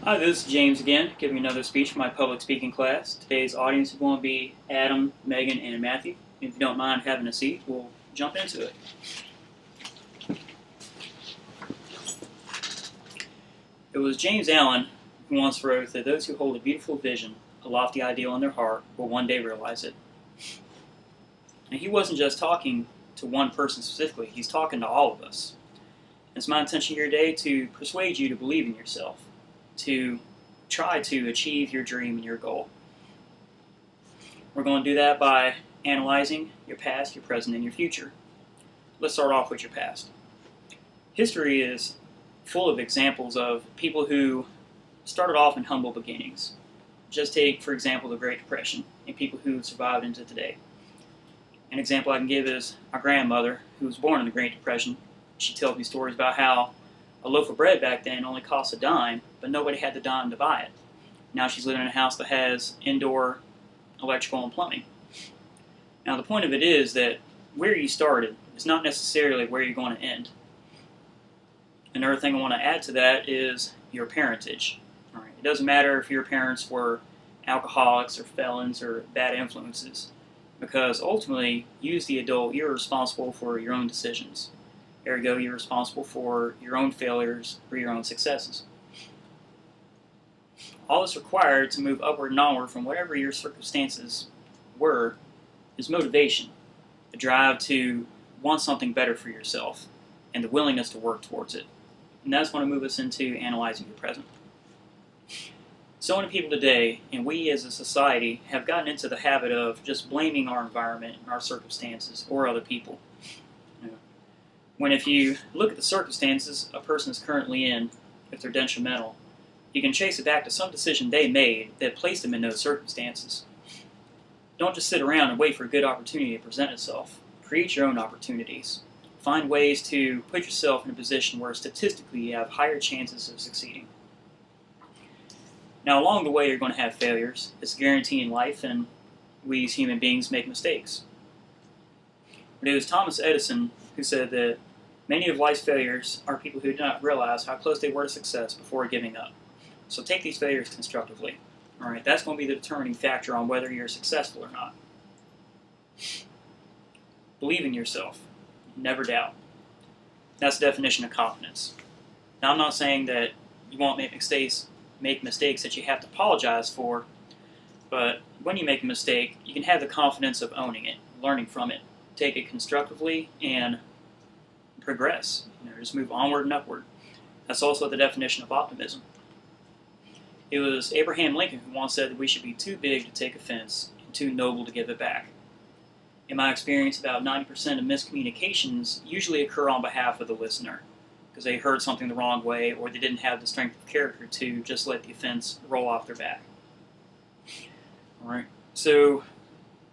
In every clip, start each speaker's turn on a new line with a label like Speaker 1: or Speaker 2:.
Speaker 1: Hi, this is James again, giving another speech for my public speaking class. Today's audience is going to be Adam, Megan, and Matthew. If you don't mind having a seat, we'll jump into it. It was James Allen who once wrote that those who hold a beautiful vision, a lofty ideal in their heart, will one day realize it. And he wasn't just talking to one person specifically, he's talking to all of us. It's my intention here today to persuade you to believe in yourself, to try to achieve your dream and your goal. We're going to do that by analyzing your past, your present, and your future. Let's start off with your past. History is full of examples of people who started off in humble beginnings. Just take, for example, the Great Depression and people who survived into today. An example I can give is my grandmother, who was born in the Great Depression. She tells me stories about how a loaf of bread back then only cost a dime, but nobody had the dime to buy it. Now she's living in a house that has indoor electrical and plumbing. Now the point of it is that where you started is not necessarily where you're going to end. Another thing I want to add to that is your parentage. All right. It doesn't matter if your parents were alcoholics or felons or bad influences, because ultimately, you as the adult, you're responsible for your own decisions. Ergo, you're responsible for your own failures or your own successes. All that's required to move upward and onward from whatever your circumstances were is motivation, the drive to want something better for yourself, and the willingness to work towards it. And that's going to move us into analyzing your present. So many people today, and we as a society, have gotten into the habit of just blaming our environment and our circumstances or other people. When if you look at the circumstances a person is currently in, if they're detrimental, you can chase it back to some decision they made that placed them in those circumstances. Don't just sit around and wait for a good opportunity to present itself. Create your own opportunities. Find ways to put yourself in a position where statistically you have higher chances of succeeding. Now along the way you're going to have failures. It's a guarantee in life, and we as human beings make mistakes. But it was Thomas Edison who said that many of life's failures are people who did not realize how close they were to success before giving up. So take these failures constructively. All right, that's going to be the determining factor on whether you're successful or not. Believe in yourself. Never doubt. That's the definition of confidence. Now, I'm not saying that you won't make mistakes that you have to apologize for, but when you make a mistake, you can have the confidence of owning it, learning from it. Take it constructively and progress. Just move onward and upward. That's also the definition of optimism. It was Abraham Lincoln who once said that we should be too big to take offense and too noble to give it back. In my experience, about 90% of miscommunications usually occur on behalf of the listener, because they heard something the wrong way or they didn't have the strength of character to just let the offense roll off their back. All right. So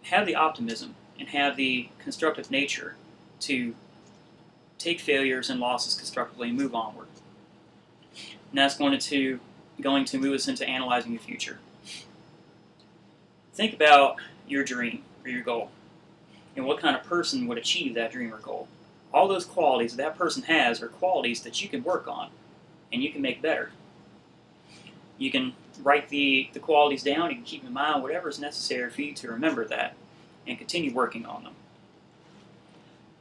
Speaker 1: have the optimism and have the constructive nature to take failures and losses constructively and move onward. And that's going to move us into analyzing your future. Think about your dream or your goal and what kind of person would achieve that dream or goal. All those qualities that person has are qualities that you can work on and you can make better. You can write the qualities down, you can keep in mind whatever is necessary for you to remember that and continue working on them.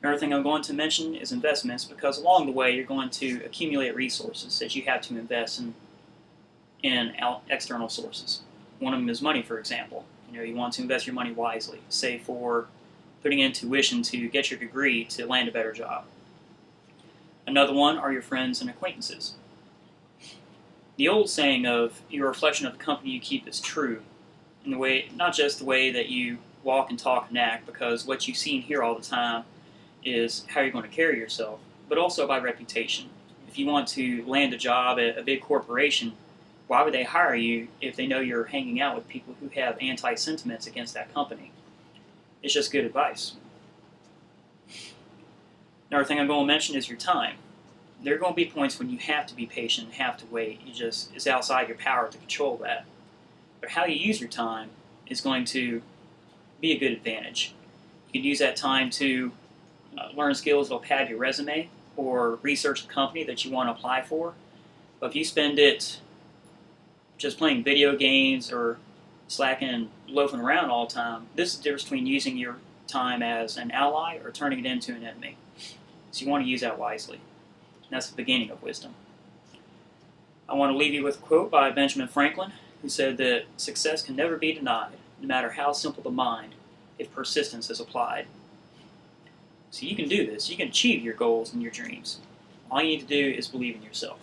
Speaker 1: Another thing I'm going to mention is investments, because along the way you're going to accumulate resources that you have to invest in external sources. One of them is money, for example. You want to invest your money wisely, say for putting in tuition to get your degree to land a better job. Another one are your friends and acquaintances. The old saying of your reflection of the company you keep is true, in the way, not just the way that you walk and talk and act, because what you see and hear all the time is how you're going to carry yourself, but also by reputation. If you want to land a job at a big corporation, why would they hire you if they know you're hanging out with people who have anti-sentiments against that company? It's just good advice. Another thing I'm going to mention is your time. There are going to be points when you have to be patient and have to wait. It's outside your power to control that. But how you use your time is going to be a good advantage. You can use that time to learn skills that will pad your resume or research the company that you want to apply for. But if you spend it just playing video games or slacking and loafing around all the time. This is the difference between using your time as an ally or turning it into an enemy. So you want to use that wisely. And that's the beginning of wisdom. I want to leave you with a quote by Benjamin Franklin, who said that success can never be denied, no matter how simple the mind, if persistence is applied. So you can do this. You can achieve your goals and your dreams. All you need to do is believe in yourself.